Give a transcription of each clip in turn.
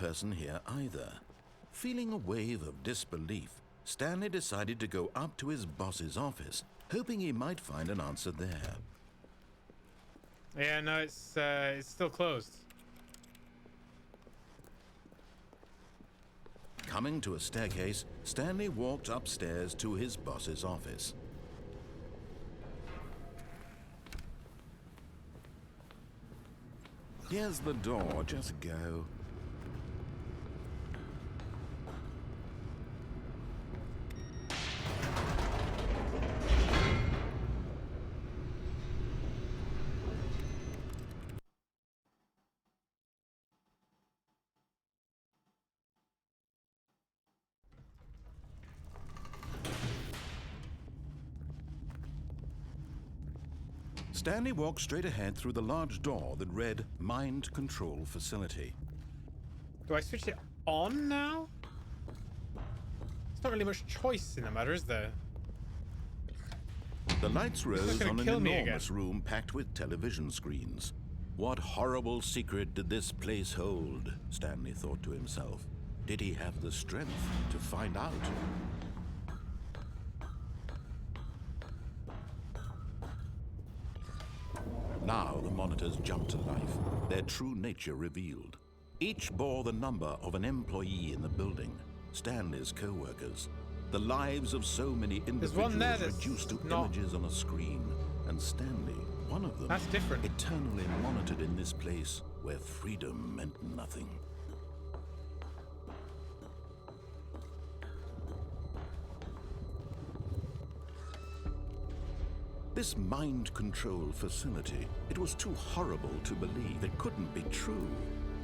person here either. Feeling a wave of disbelief, Stanley decided to go up to his boss's office, hoping he might find an answer there. Yeah, no, it's still closed. Coming to a staircase, Stanley walked upstairs to his boss's office. Here's the door, just go. Stanley walked straight ahead through the large door that read Mind Control Facility. Do I switch it on now? There's not really much choice in the matter, is there? The lights rose on an enormous room packed with television screens. What horrible secret did this place hold? Stanley thought to himself. Did he have the strength to find out? Now the monitors jumped to life, their true nature revealed. Each bore the number of an employee in the building, Stanley's co-workers. The lives of so many individuals reduced to images on a screen, and Stanley, one of them, that's different, eternally monitored in this place where freedom meant nothing. This mind control facility, it was too horrible to believe. It couldn't be true.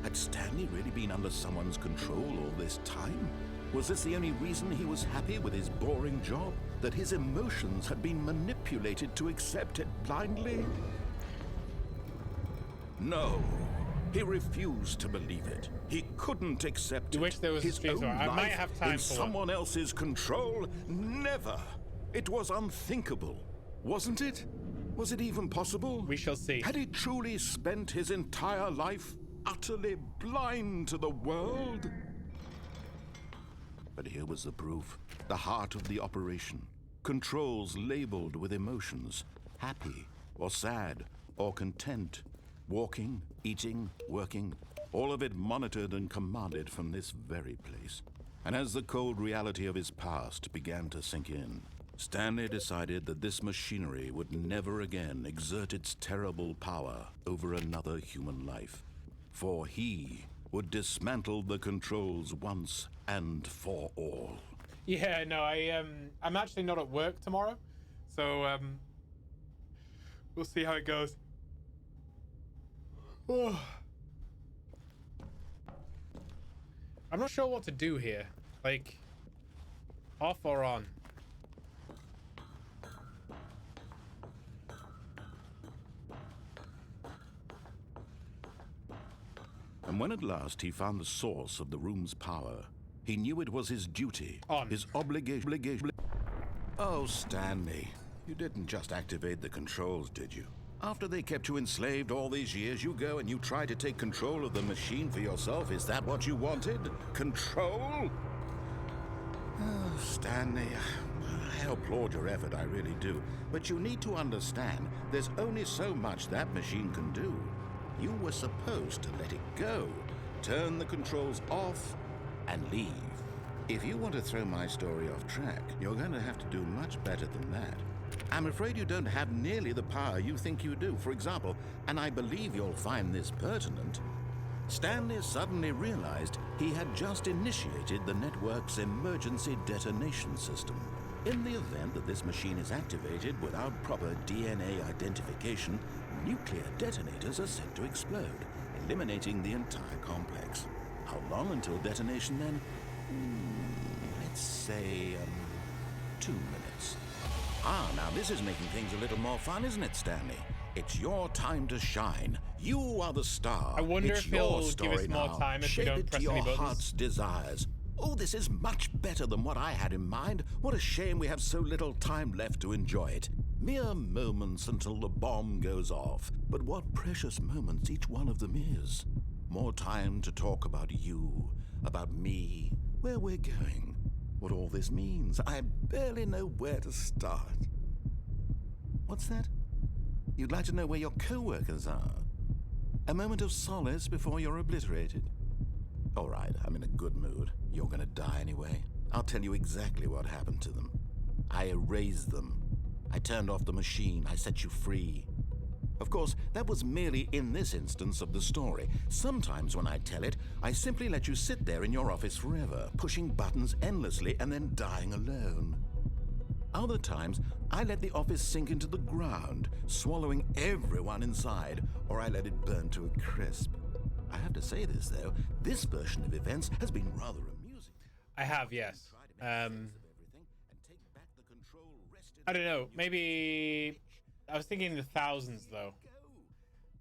Had Stanley really been under someone's control all this time? Was this the only reason he was happy with his boring job? That his emotions had been manipulated to accept it blindly? No. He refused to believe it. He couldn't accept it. Wish there was his own I might have time in for someone else's control? Never. It was unthinkable. Wasn't it? Was it even possible? We shall see. Had he truly spent his entire life utterly blind to the world? But here was the proof. The heart of the operation. Controls labeled with emotions. Happy, or sad, or content. Walking, eating, working. All of it monitored and commanded from this very place. And as the cold reality of his past began to sink in, Stanley decided that this machinery would never again exert its terrible power over another human life. For he would dismantle the controls once and for all. Yeah, no, I'm actually not at work tomorrow, so we'll see how it goes. Oh. I'm not sure what to do here. Like, off or on? And when at last he found the source of the room's power, he knew it was his duty, his obligation. Oh, Stanley, you didn't just activate the controls, did you? After they kept you enslaved all these years, you go and you try to take control of the machine for yourself. Is that what you wanted? Control? Oh, Stanley, I applaud your effort, I really do. But you need to understand, there's only so much that machine can do. You were supposed to let it go, turn the controls off, and leave. If you want to throw my story off track, you're going to have to do much better than that. I'm afraid you don't have nearly the power you think you do. For example, and I believe you'll find this pertinent, Stanley suddenly realized he had just initiated the network's emergency detonation system. In the event that this machine is activated without proper DNA identification, nuclear detonators are set to explode, eliminating the entire complex. How long until detonation then? Let's say, 2 minutes. Ah, now this is making things a little more fun, isn't it, Stanley? It's your time to shine. You are the star. I wonder it's if he'll story give us more now. time if Shape we don't it press to any your buttons. heart's desires. Oh, this is much better than what I had in mind. What a shame we have so little time left to enjoy it. Mere moments until the bomb goes off. But what precious moments each one of them is. More time to talk about you, about me, where we're going, what all this means. I barely know where to start. What's that? You'd like to know where your co-workers are? A moment of solace before you're obliterated? All right, I'm in a good mood. You're gonna die anyway. I'll tell you exactly what happened to them. I erased them. I turned off the machine. I set you free. Of course, that was merely in this instance of the story. Sometimes when I tell it, I simply let you sit there in your office forever, pushing buttons endlessly and then dying alone. Other times, I let the office sink into the ground, swallowing everyone inside, or I let it burn to a crisp. I have to say this, though, this version of events has been rather amusing. I have, yes. I don't know, maybe... I was thinking the thousands, though.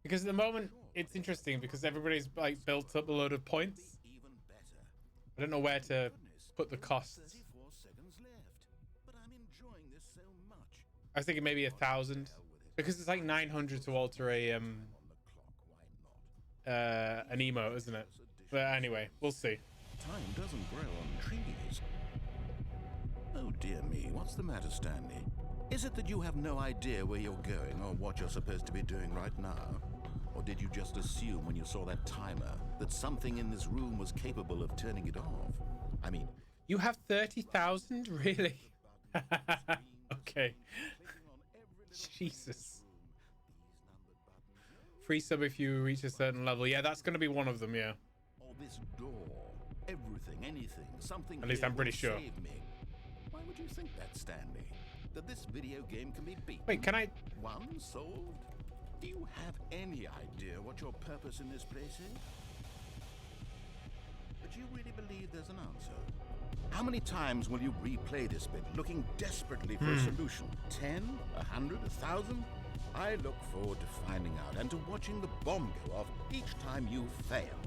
Because at the moment, it's interesting, because everybody's, like, built up a load of points. I don't know where to put the costs. I was thinking maybe 1,000. Because it's like 900 to alter a, an emote, isn't it? But anyway, we'll see. Time doesn't grow on trees. Oh dear me, what's the matter, Stanley? Is it that you have no idea where you're going or what you're supposed to be doing right now? Or did you just assume when you saw that timer that something in this room was capable of turning it off? I mean... You have 30,000? Really? Okay. Jesus. Free sub if you reach a certain level. Yeah, that's going to be one of them, yeah. Or this door. Everything, anything, something... At least I'm pretty sure. Save me. Why would you think that, Stanley? That this video game can be beaten? Wait, can I... One solved? Do you have any idea what your purpose in this place is? But you really believe there's an answer? How many times will you replay this bit, looking desperately for a solution? 10? 100? 1,000? I look forward to finding out and to watching the bomb go off each time you fail.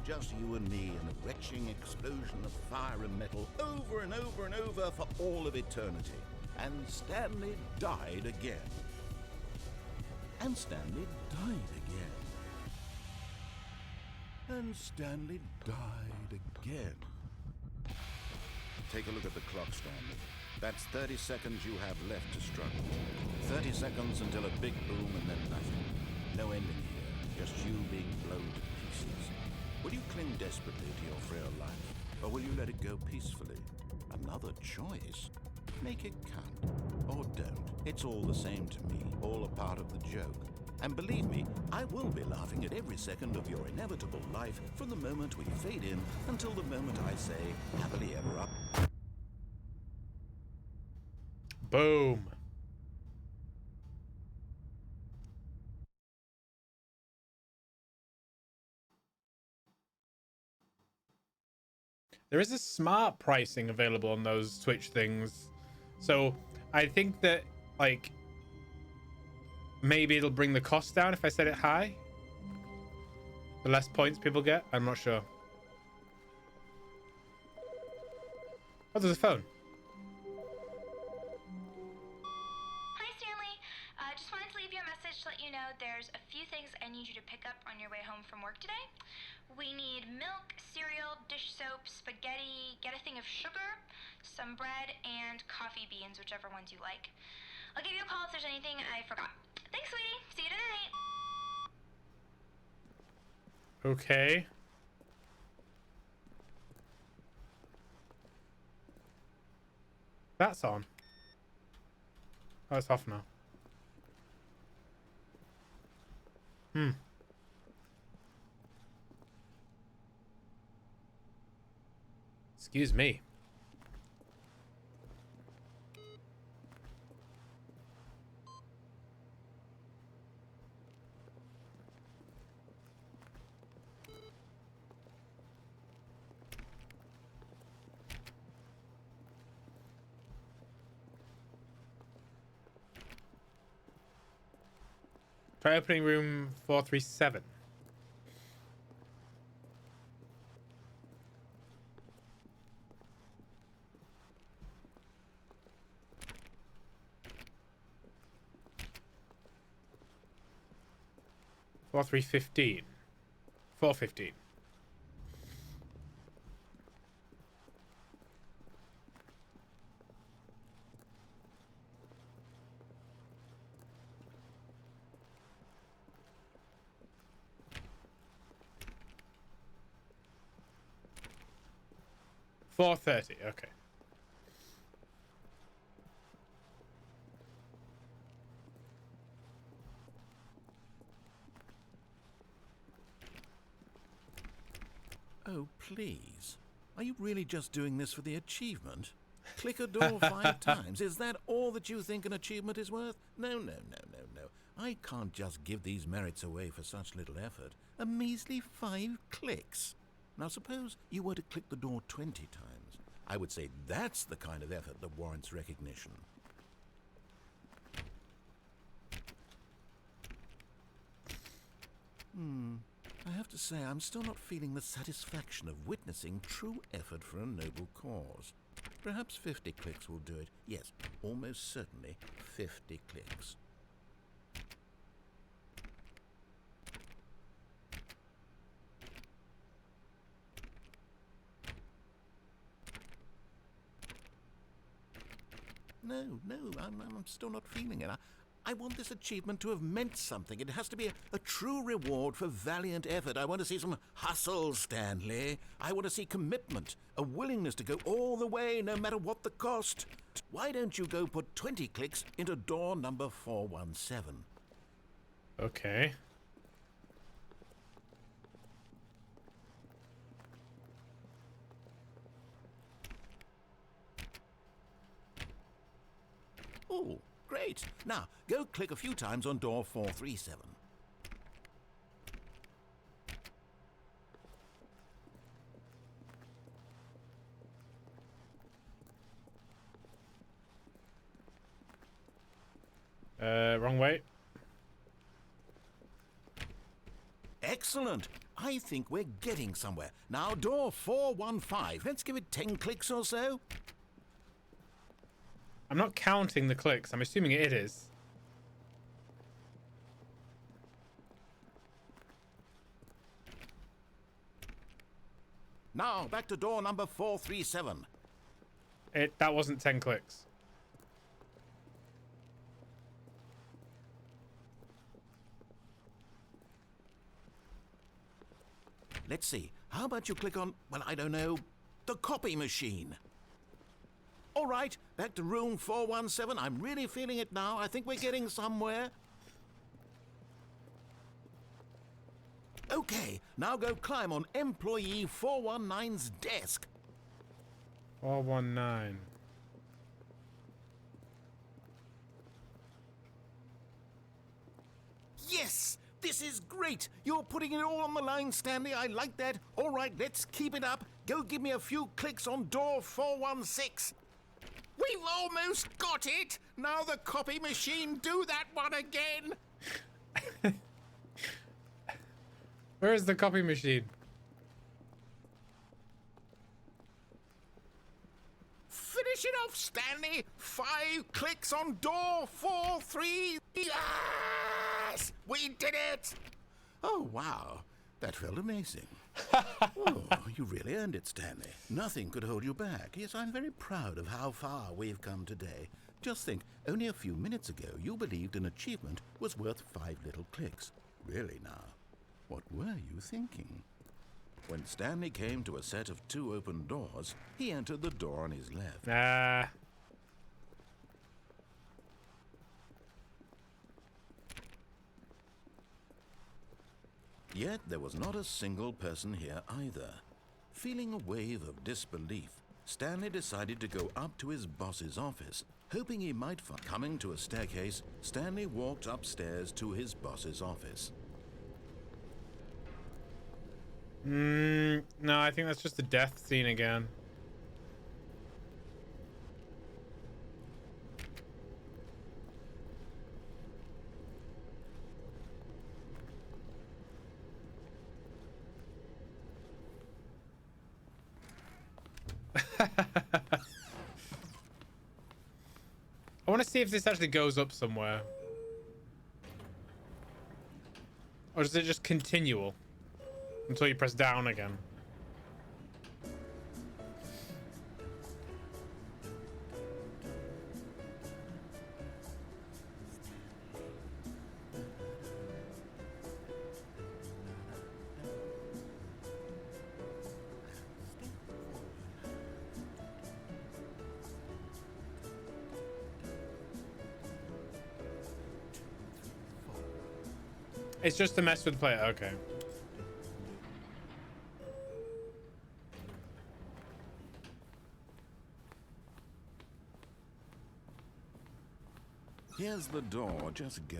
Just you and me and a retching explosion of fire and metal over and over and over for all of eternity. And Stanley died again. And Stanley died again. And Stanley died again. Take a look at the clock, Stanley. That's 30 seconds you have left to struggle. 30 seconds until a big boom and then nothing. No ending here, just you being blown to pieces. Will you cling desperately to your frail life, or will you let it go peacefully? Another choice. Make it count, or don't. It's all the same to me, all a part of the joke. And believe me, I will be laughing at every second of your inevitable life from the moment we fade in until the moment I say, happily ever up. Boom. There is a smart pricing available on those Twitch things. So I think that, like, maybe it'll bring the cost down if I set it high. The less points people get. I'm not sure. Oh, there's a phone. Hi, Stanley. Just wanted to leave you a message to let you know there's a few things I need you to pick up on your way home from work today. We need milk, cereal, dish soap, spaghetti, get a thing of sugar, some bread, and coffee beans, whichever ones you like. I'll give you a call if there's anything I forgot. Thanks, sweetie. See you tonight. Okay. That's on. Oh, it's off now. Excuse me. Try opening room 437. Four 315. 4:15. $4:30. Okay. Oh, please. Are you really just doing this for the achievement? Click a door 5 times. Is that all that you think an achievement is worth? No. I can't just give these merits away for such little effort. A measly 5 clicks. Now suppose you were to click the door 20 times. I would say that's the kind of effort that warrants recognition. I have to say, I'm still not feeling the satisfaction of witnessing true effort for a noble cause. Perhaps 50 clicks will do it. Yes, almost certainly 50 clicks. No, I'm still not feeling it. I want this achievement to have meant something. It has to be a true reward for valiant effort. I want to see some hustle, Stanley. I want to see commitment, a willingness to go all the way, no matter what the cost. Why don't you go put 20 clicks into door number 417? Okay. Oh, great. Now, go click a few times on door 437. Wrong way. Excellent. I think we're getting somewhere. Now, door 415. Let's give it 10 clicks or so. I'm not counting the clicks. I'm assuming it is. Now, back to door number 437. That wasn't 10 clicks. Let's see. How about you click on, well, I don't know, the copy machine? All right, back to room 417. I'm really feeling it now. I think we're getting somewhere. Okay, now go climb on employee 419's desk. 419. Yes! This is great! You're putting it all on the line, Stanley. I like that. All right, let's keep it up. Go give me a few clicks on door 416. We've almost got it! Now the copy machine, do that one again! Where is the copy machine? Finish it off, Stanley! 5 clicks on door 43. Yes! We did it! Oh, wow. That felt amazing. Oh, you really earned it, Stanley. Nothing could hold you back. Yes, I'm very proud of how far we've come today. Just think, only a few minutes ago, you believed an achievement was worth 5 little clicks. Really now, what were you thinking? When Stanley came to a set of 2 open doors, he entered the door on his left. Yet there was not a single person here either. Feeling a wave of disbelief, Stanley decided to go up to his boss's office, hoping he might find... Coming to a staircase, Stanley walked upstairs to his boss's office. No, I think that's just a death scene again. I want to see if this actually goes up somewhere. Or is it just continual? until you press down again. It's just to mess with the player. Okay. Here's the door. Just go.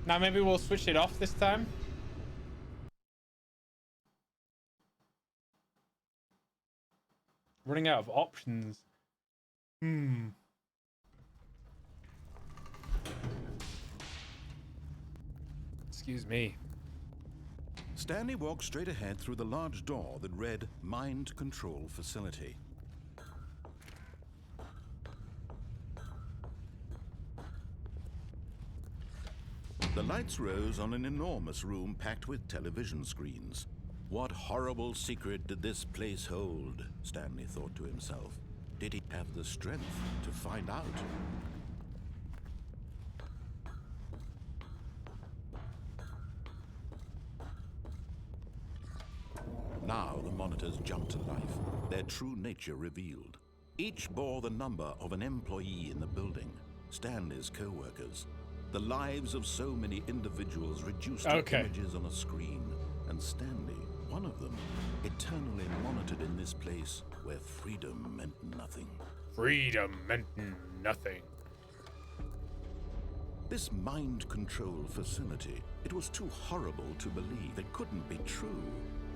Now maybe we'll switch it off this time. Running out of options. Excuse me. Stanley walked straight ahead through the large door that read Mind Control Facility. The lights rose on an enormous room packed with television screens. What horrible secret did this place hold? Stanley thought to himself. Did he have the strength to find out? Now the monitors jumped to life, their true nature revealed. Each bore the number of an employee in the building, Stanley's co-workers. The lives of so many individuals reduced to images on a screen, and Stanley, one of them, eternally monitored in this place where freedom meant nothing. Freedom meant nothing. This mind control facility, it was too horrible to believe. It couldn't be true.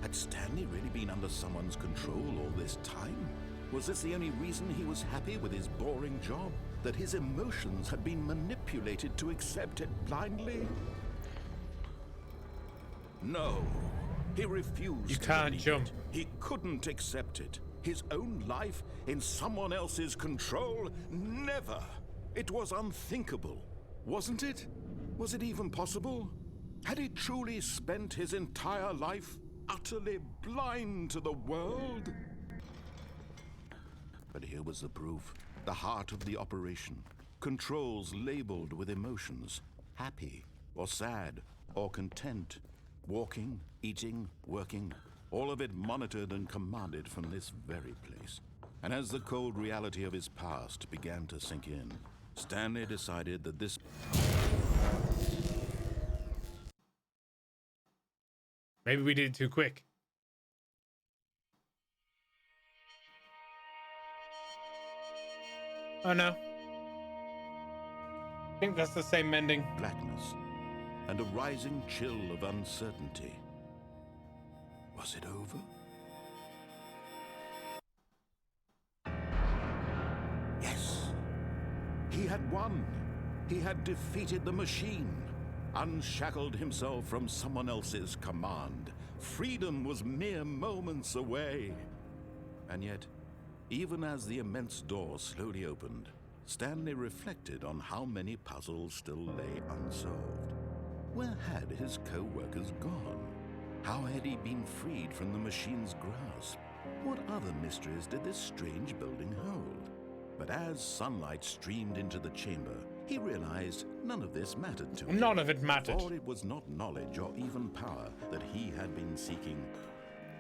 Had Stanley really been under someone's control all this time? Was this the only reason he was happy with his boring job? That his emotions had been manipulated to accept it blindly? No. He refused. You can't jump. He couldn't accept it. His own life in someone else's control? Never. It was unthinkable. Wasn't it? Was it even possible? Had he truly spent his entire life utterly blind to the world? But here was the proof. The heart of the operation. Controls labeled with emotions. Happy, or sad, or content. Walking, eating, working. All of it monitored and commanded from this very place. And as the cold reality of his past began to sink in, Stanley decided that this... Maybe we did it too quick. Oh no. I think that's the same ending. Blackness and a rising chill of uncertainty. Was it over? Yes. He had won. He had defeated the machine, unshackled himself from someone else's command. Freedom was mere moments away. And yet, even as the immense door slowly opened, Stanley reflected on how many puzzles still lay unsolved. Where had his co-workers gone? How had he been freed from the machine's grasp? What other mysteries did this strange building hold? But as sunlight streamed into the chamber, he realized none of this mattered to him. None of it mattered. For it was not knowledge or even power that he had been seeking,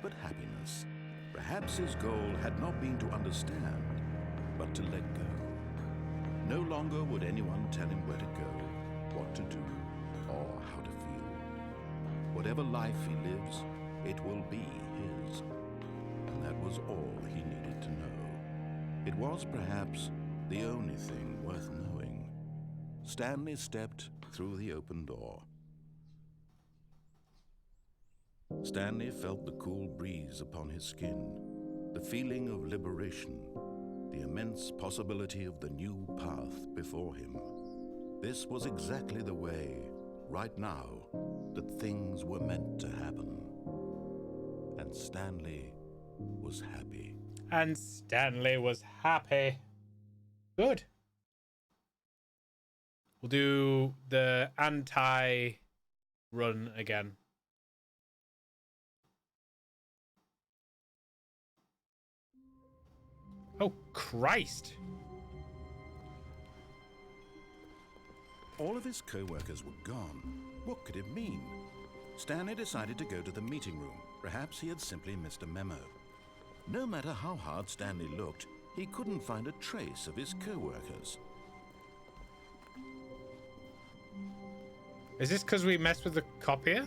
but happiness. Perhaps his goal had not been to understand, but to let go. No longer would anyone tell him where to go, what to do, or how to feel. Whatever life he lives, it will be his. And that was all he needed to know. It was perhaps the only thing worth knowing. Stanley stepped through the open door. Stanley felt the cool breeze upon his skin, the feeling of liberation, the immense possibility of the new path before him. This was exactly the way, right now, that things were meant to happen. And Stanley was happy. And Stanley was happy. Good. We'll do the anti-run again. Oh, Christ. All of his co-workers were gone. What could it mean? Stanley decided to go to the meeting room. Perhaps he had simply missed a memo. No matter how hard Stanley looked, he couldn't find a trace of his co-workers. Is this because we messed with the copier?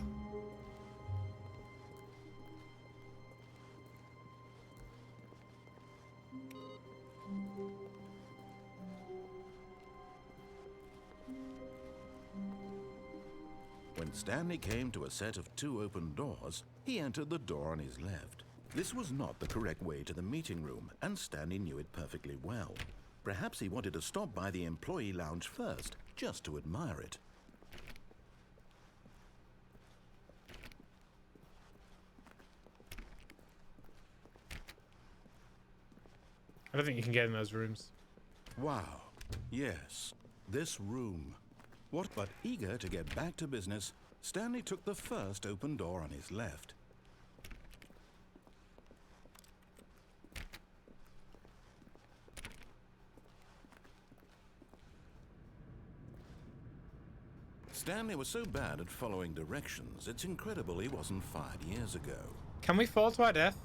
When Stanley came to a set of 2 open doors, he entered the door on his left. This was not the correct way to the meeting room, and Stanley knew it perfectly well. Perhaps he wanted to stop by the employee lounge first, just to admire it. I don't think you can get in those rooms. Wow. Yes, this room. What? But eager to get back to business, Stanley took the first open door on his left. Stanley was so bad at following directions, it's incredible he wasn't fired years ago. Can we fall to our death?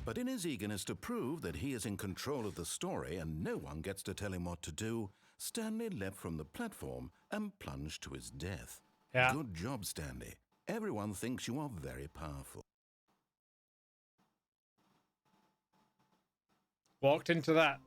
But in his eagerness to prove that he is in control of the story and no one gets to tell him what to do, Stanley leapt from the platform and plunged to his death. Yeah. Good job, Stanley. Everyone thinks you are very powerful. Walked into that